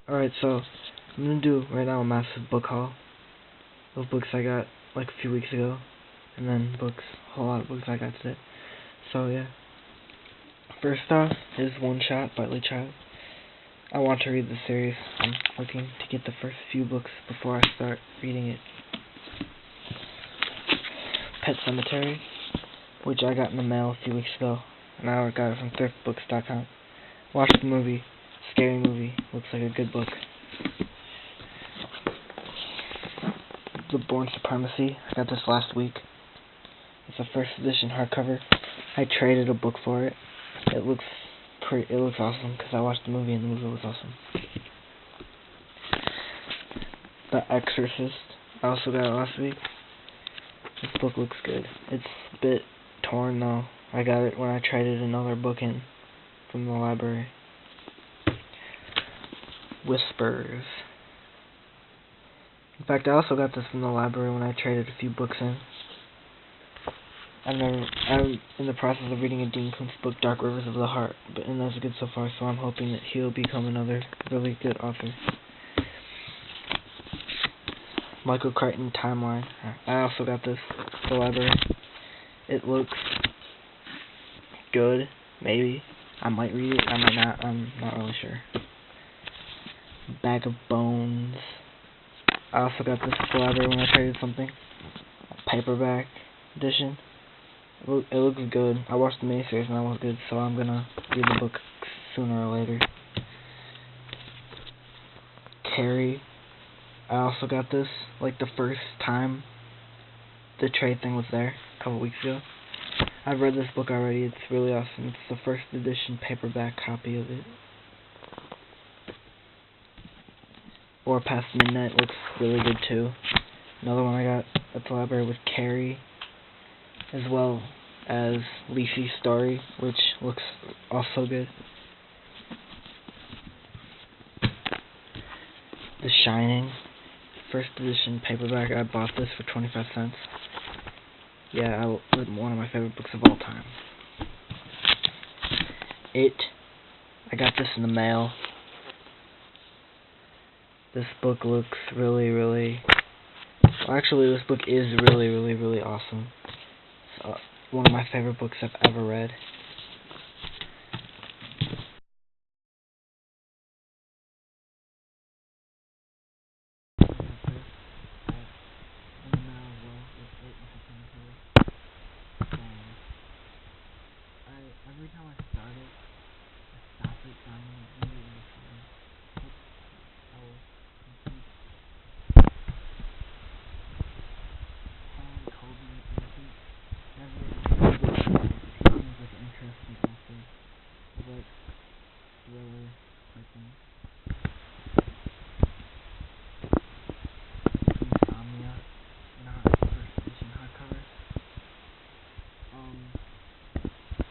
Alright, so I'm gonna do right now a massive book haul of books I got like a few weeks ago, and then a whole lot of books I got today. So yeah. First off is One Shot by Lee Child. I want to read the series. I'm looking to get the first few books before I start reading it. Pet Sematary, which I got in the mail a few weeks ago, and I got it from thriftbooks.com. Watched the movie. Scary movie. Looks like a good book. The Bourne Supremacy. I got this last week. It's a first edition hardcover. I traded a book for it. It looks awesome because I watched the movie and the movie was awesome. The Exorcist. I also got it last week. This book looks good. It's a bit torn though. I got it when I traded another book in from the library. Whispers. In fact, I also got this from the library when I traded a few books in. I'm in the process of reading a Dean Koontz book, Dark Rivers of the Heart, and that's good so far, so I'm hoping that he'll become another really good author. Michael Crichton Timeline. I also got this at the library. It looks good, maybe. I might read it, I might not, I'm not really sure. Bag of Bones. I also got this at the library when I traded something. A paperback edition. It looks good. I watched the miniseries and that was good, so I'm gonna read the book sooner or later. Carrie. I also got this like the first time the trade thing was there, a couple weeks ago. I've read this book already. It's really awesome. It's the first edition paperback copy of it. Or Past Midnight looks really good too. Another one I got at the library was Carrie, as well as Leafy's Story, which looks also good. The Shining, first edition paperback. I bought this for 25 cents. Yeah, one of my favorite books of all time. It. I got this in the mail. This book looks really actually, this book is really awesome. It's one of my favorite books I've ever read. Every time I start it, I stop it, so I'm immediately fine. I will complete Colby Innocent. Never really seems like interesting author. I like thriller type things. Insomnia, not first edition hardcover.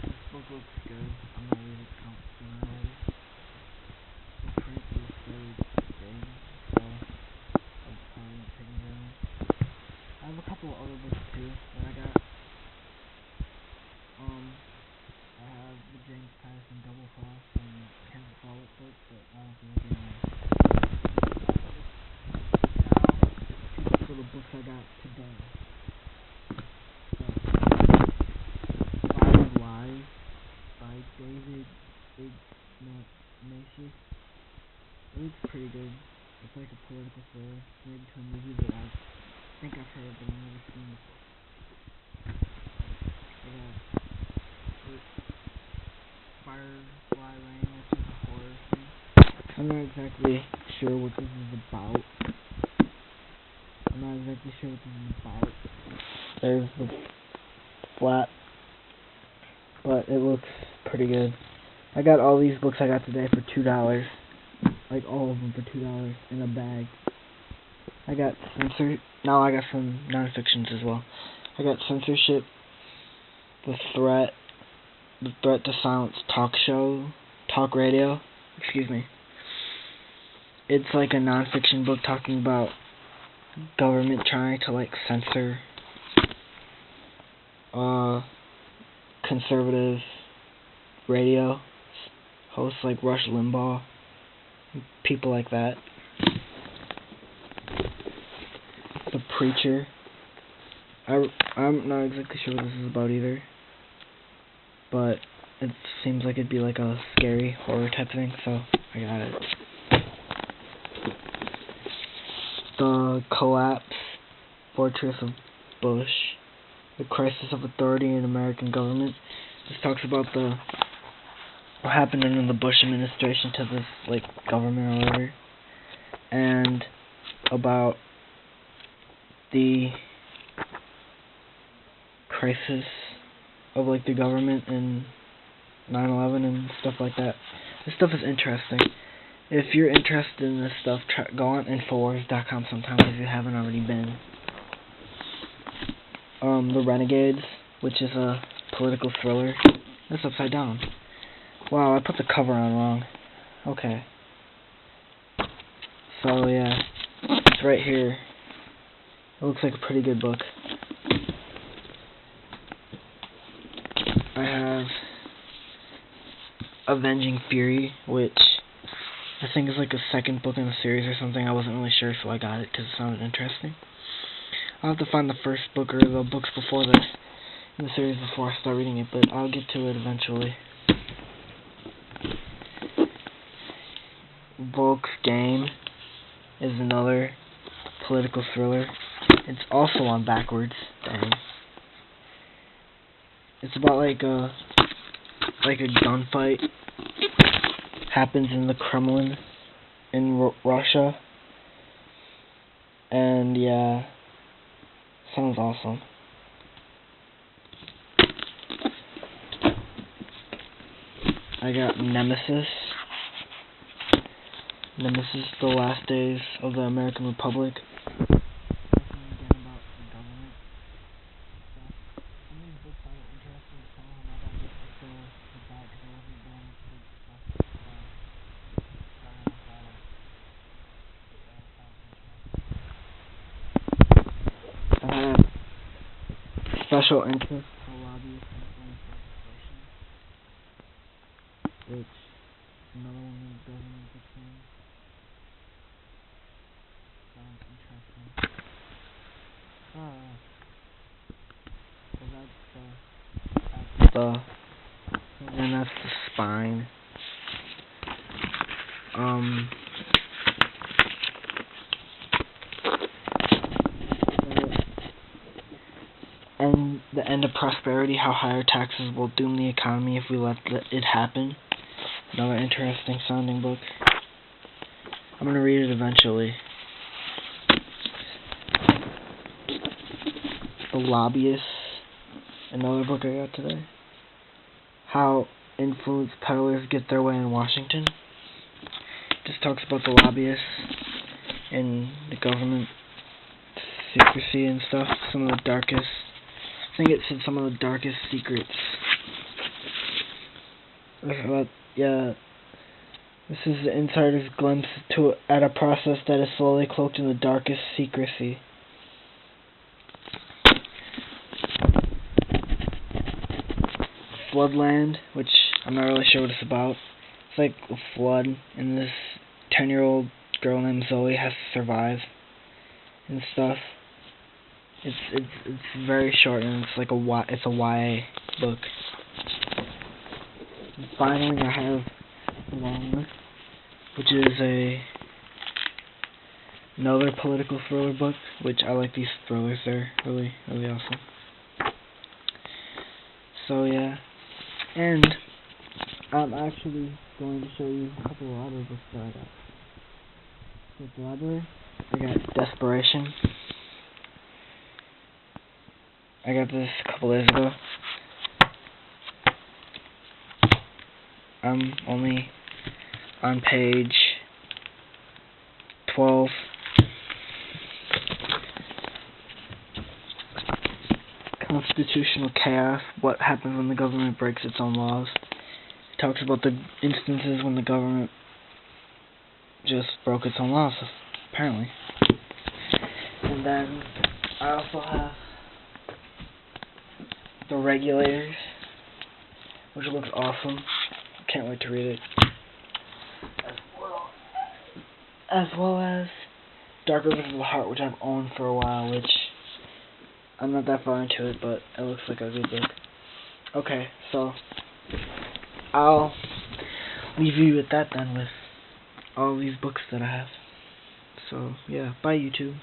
This book looks good. I'm gonna read it sooner or later. The print is very big, so I'm probably taking it down. I have a couple of other books too that I got. I have the James Patterson Double Cross and Kenneth Follett book, but I don't think I'm getting them. Now, for the books I got today. Five Lies by David Ignatius. It looks pretty good. It's like a political thriller, made into a movie that I think I've heard, but I've never seen before. Firefly Lane, which is a horror thing. I'm not exactly sure what this is about. There's the flat, but it looks pretty good. I got all these books I got today for $2. Like all of them for $2 in a bag. I got I got some non-fictions as well. I got Censorship, The Threat to Silence talk radio. Excuse me. It's like a non-fiction book talking about government trying to like censor conservative radio hosts like Rush Limbaugh people like that. The Preacher. I'm not exactly sure what this is about either, but it seems like it'd be like a scary horror type thing, so I got it. The Collapse, Fortress of Bush, The Crisis of Authority in American Government. This talks about what happened under the Bush administration to this like government or whatever, and about the crisis of like the government and 9/11 and stuff like that. This stuff is interesting. If you're interested in this stuff, go on Infowars.com sometime if you haven't already been. The Renegades, which is a political thriller. That's upside down. Wow, I put the cover on wrong. Okay. So yeah, it's right here. It looks like a pretty good book. I have Avenging Fury, which I think is like a second book in a series or something. I wasn't really sure, so I got it because it sounded interesting. I'll have to find the first book or the books before this in the series before I start reading it, but I'll get to it eventually. Volk's Game is another political thriller. It's also on backwards. Dang. It's about like a gunfight happens in the Kremlin in Russia, and yeah, sounds awesome. I got Nemesis, The Last Days of the American Republic. I have Special Interest for Lobbyists and Legislation, which another one of the government thing. Sounds interesting. So that's the spine. And the End of Prosperity, How Higher Taxes Will Doom the Economy If We Let It Happen. Another interesting sounding book. I'm going to read it eventually. The Lobbyists, another book I got today. How Influence Peddlers Get Their Way in Washington. This talks about the lobbyists and the government secrecy and stuff. Some of the darkest, I think it said some of the darkest secrets. Yeah, this is the insider's glimpse at a process that is slowly cloaked in the darkest secrecy. Floodland, which I'm not really sure what it's about. It's like a flood, and this 10-year-old girl named Zoe has to survive and stuff. It's very short, and it's like a YA book. And finally, I have Long, which is another political thriller book, which I like these thrillers. They're really, really awesome. So yeah, and I'm actually going to show you a couple of other books that I got. So at the library, I got Desperation. I got this a couple days ago. I'm only on page 12. Constitutional Chaos, What Happens When the Government Breaks Its Own Laws. It talks about the instances when the government just broke its own laws, apparently. And then I also have The Regulators, which looks awesome. Can't wait to read it as well. as well as Dark Rivers of the Heart, which I've owned for a while, which I'm not that far into it, but it looks like a good book. Okay, so I'll leave you with that then, with all these books that I have. So yeah, bye YouTube.